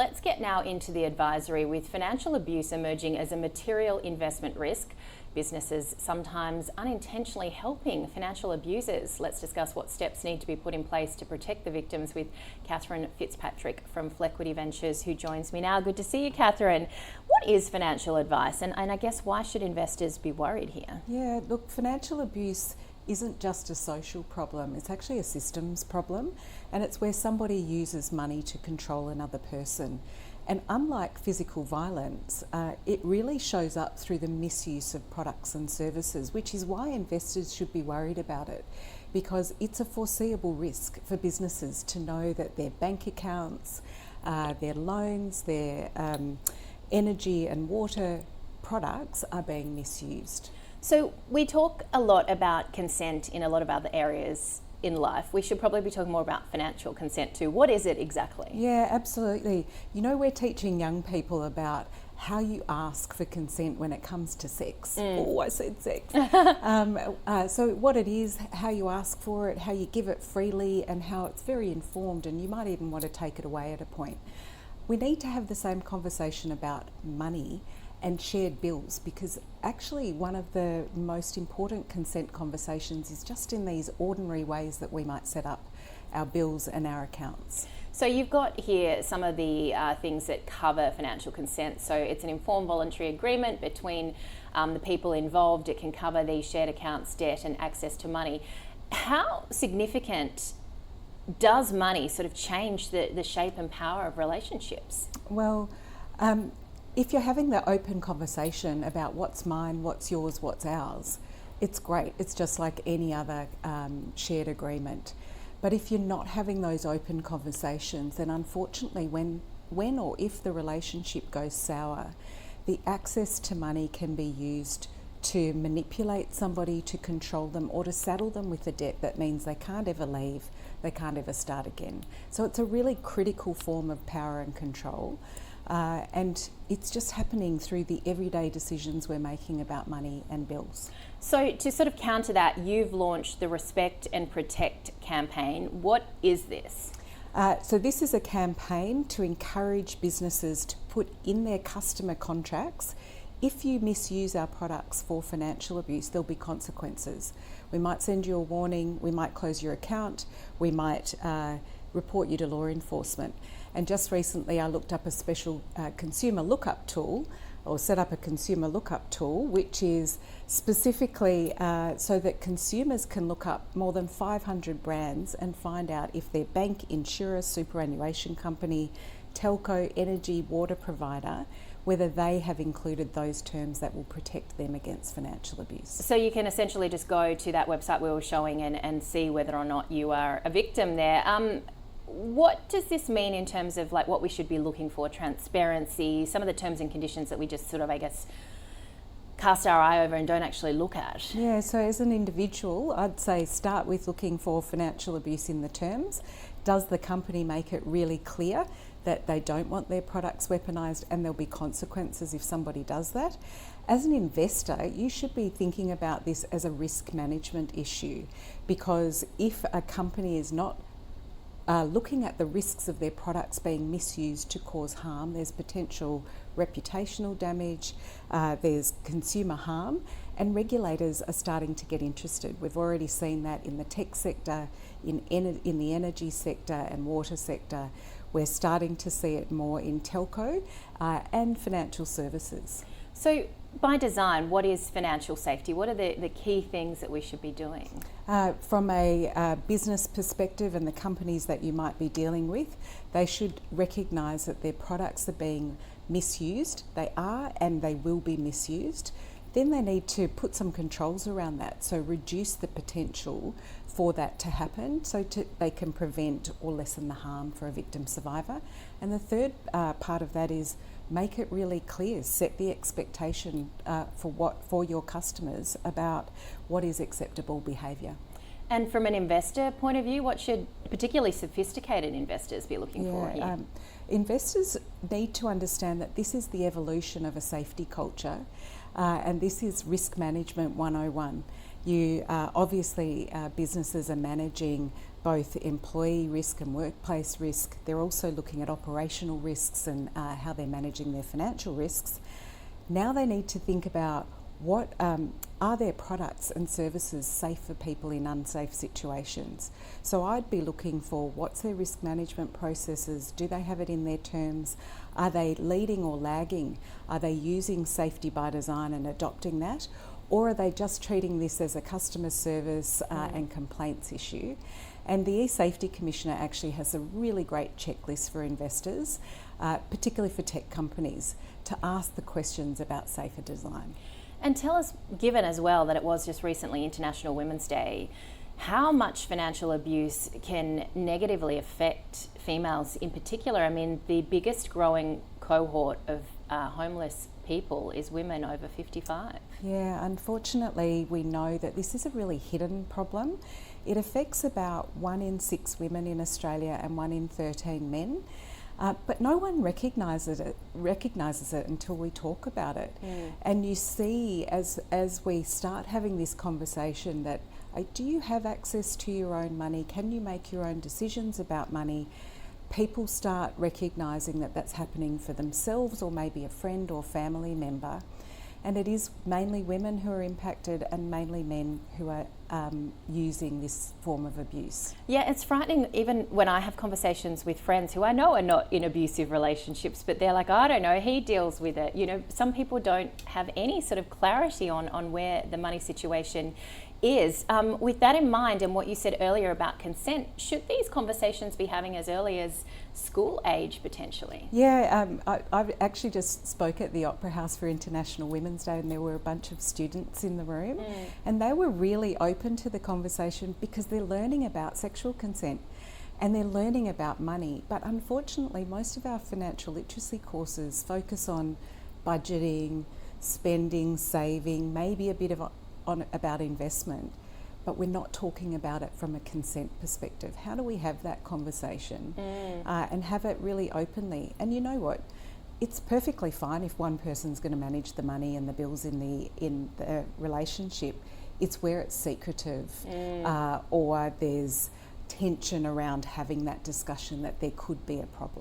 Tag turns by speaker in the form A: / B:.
A: let's get now into the advisory. With financial abuse emerging as a material investment risk, businesses sometimes unintentionally helping financial abusers. Let's discuss what steps need to be put in place to protect the victims with Catherine Fitzpatrick from Flequity Ventures, who joins me now. Good to see you, Catherine. What is financial advice, and I guess why should investors be worried here?
B: Yeah, look, financial abuse isn't just a social problem, it's actually a systems problem, and it's where somebody uses money to control another person. And unlike physical violence, it really shows up through the misuse of products and services, which is why investors should be worried about it, because it's a foreseeable risk for businesses to know that their bank accounts, their loans, their energy and water products are being misused.
A: So we talk a lot about consent in a lot of other areas in life. We should probably be talking more about financial consent too. What is it exactly?
B: Yeah, absolutely. You know, we're teaching young people about how you ask for consent when it comes to sex. Oh, I said sex. So what it is, how you ask for it, how you give it freely, and how it's very informed, and you might even want to take it away at a point. We need to have the same conversation about money and shared bills, because actually one of the most important consent conversations is just in these ordinary ways that we might set up our bills and our accounts.
A: So you've got here some of the things that cover financial consent. So it's an informed voluntary agreement between the people involved. It can cover these shared accounts, debt and access to money. How significant does money sort of change the shape and power of relationships?
B: Well, if you're having the open conversation about what's mine, what's yours, what's ours, it's great. It's just like any other shared agreement. But if you're not having those open conversations, then unfortunately when or if the relationship goes sour, the access to money can be used to manipulate somebody, to control them, or to saddle them with a debt that means they can't ever leave, they can't ever start again. So it's a really critical form of power and control. And it's just happening through the everyday decisions we're making about money and bills.
A: So to sort of counter that, you've launched the Respect and Protect campaign. What is this?
B: So this is a campaign to encourage businesses to put in their customer contracts, if you misuse our products for financial abuse, there'll be consequences. We might send you a warning, we might close your account, we might report you to law enforcement. And just recently I looked up a special consumer lookup tool, or set up a consumer lookup tool, which is specifically so that consumers can look up more than 500 brands and find out if their bank, insurer, superannuation company, telco, energy, water provider, whether they have included those terms that will protect them against financial abuse.
A: So you can essentially just go to that website we were showing and see whether or not you are a victim there. What does this mean in terms of like what we should be looking for, transparency, some of the terms and conditions that we just sort of, I guess, cast our eye over and don't actually look at?
B: Yeah, so as an individual, I'd say start with looking for financial abuse in the terms. Does the company make it really clear that they don't want their products weaponised and there'll be consequences if somebody does that? As an investor, you should be thinking about this as a risk management issue, because if a company is not looking at the risks of their products being misused to cause harm, there's potential reputational damage, there's consumer harm, and regulators are starting to get interested. We've already seen that in the tech sector, in the energy sector and water sector. We're starting to see it more in telco and financial services.
A: So by design, what is financial safety? What are the key things that we should be doing?
B: From a business perspective and the companies that you might be dealing with, they should recognise that their products are being misused. They are and they will be misused. Then they need to put some controls around that, so reduce the potential for that to happen so they can prevent or lessen the harm for a victim survivor. And the third part of that is make it really clear, set the expectation for your customers about what is acceptable behaviour.
A: And from an investor point of view, what should particularly sophisticated investors be looking for here?
B: Investors need to understand that this is the evolution of a safety culture, and this is risk management 101. Obviously businesses are managing both employee risk and workplace risk. They're also looking at operational risks and how they're managing their financial risks. Now they need to think about what are their products and services safe for people in unsafe situations. So I'd be looking for what's their risk management processes, do they have it in their terms, are they leading or lagging, are they using safety by design and adopting that, or are they just treating this as a customer service and complaints issue? And the E-Safety Commissioner actually has a really great checklist for investors, particularly for tech companies, to ask the questions about safer design.
A: And tell us, given as well that it was just recently International Women's Day, how much financial abuse can negatively affect females in particular? I mean, the biggest growing cohort of homeless people is women over 55.
B: Yeah, unfortunately, we know that this is a really hidden problem. It affects about 1 in 6 women in Australia and 1 in 13 men. But no one recognises it until we talk about it. And you see, as we start having this conversation, that do you have access to your own money? Can you make your own decisions about money? People start recognising that that's happening for themselves or maybe a friend or family member. And it is mainly women who are impacted and mainly men who are using this form of abuse.
A: Yeah, it's frightening even when I have conversations with friends who I know are not in abusive relationships, but they're like, I don't know, he deals with it. You know, some people don't have any sort of clarity on where the money situation is. With that in mind and what you said earlier about consent, should these conversations be having as early as school age potentially?
B: Yeah, I actually just spoke at the Opera House for International Women's Day, and there were a bunch of students in the room and they were really open to the conversation because they're learning about sexual consent and they're learning about money. But unfortunately, most of our financial literacy courses focus on budgeting, spending, saving, maybe a bit about investment, but we're not talking about it from a consent perspective. How do we have that conversation and have it really openly? And you know what? It's perfectly fine if one person's going to manage the money and the bills in the relationship. It's where it's secretive or there's tension around having that discussion that there could be a problem.